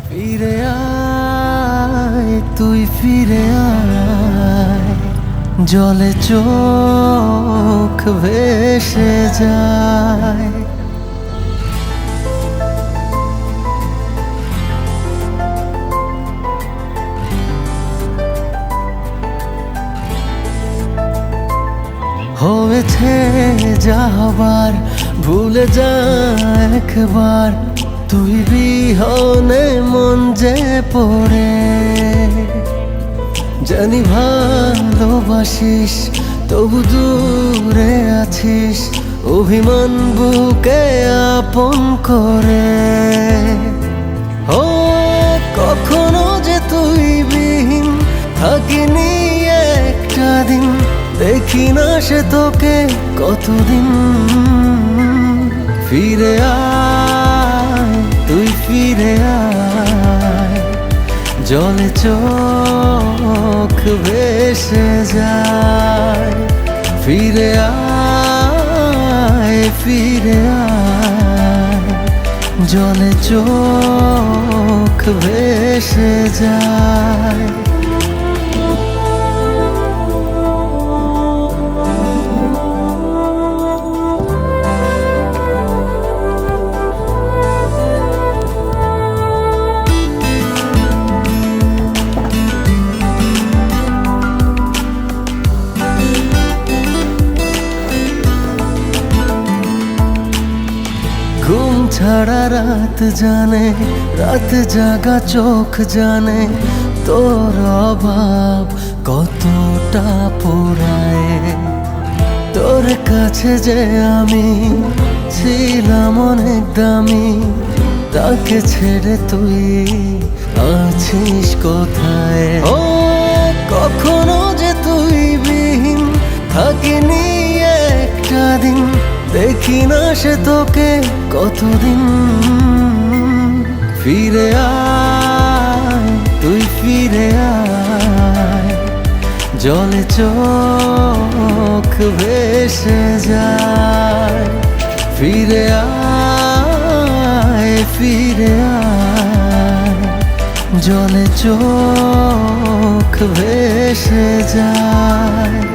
ফিরে আয়, তুই ফিরে আয়, জলে চোখ ভেসে যায়। হয়েছে যা হবার, ভুলে যা একবার, তুই বিহনে মন যে পড়ে। জানি ভালোবাসিস, তবু দূরে আছিস, অভিমান বুকে আপন করে। ও কখনো যে তুই বিহীন থাকিনি একটা দিন, দেখি না সে তোকে কতদিন। ফিরে আয়, তুই ফিরে আয়, জলে চোখ ভেসে যায়। ফিরে আয়, ফিরে আয়, জলে চোখ ভেসে যায়। ঘুম ছাড়া রাত জানে, রাত জাগা চোখ জানে, তোর অভাব কতটা পোড়ায়। তোর কাছে যে আমি ছিলাম অনেক দামি, তাকে ছেড়ে তুই আছিস কোথায়। ও কখনো যে তুই বিহীন থাকিনি একটা দিন, দেখি না সে তোকে কতদিন। ফিরে আয়, তুই ফিরে আয়, জলে চোখ ভেসে যায়। ফিরে আয়, ফিরে আয়, জলে চোখ ভেসে যায়।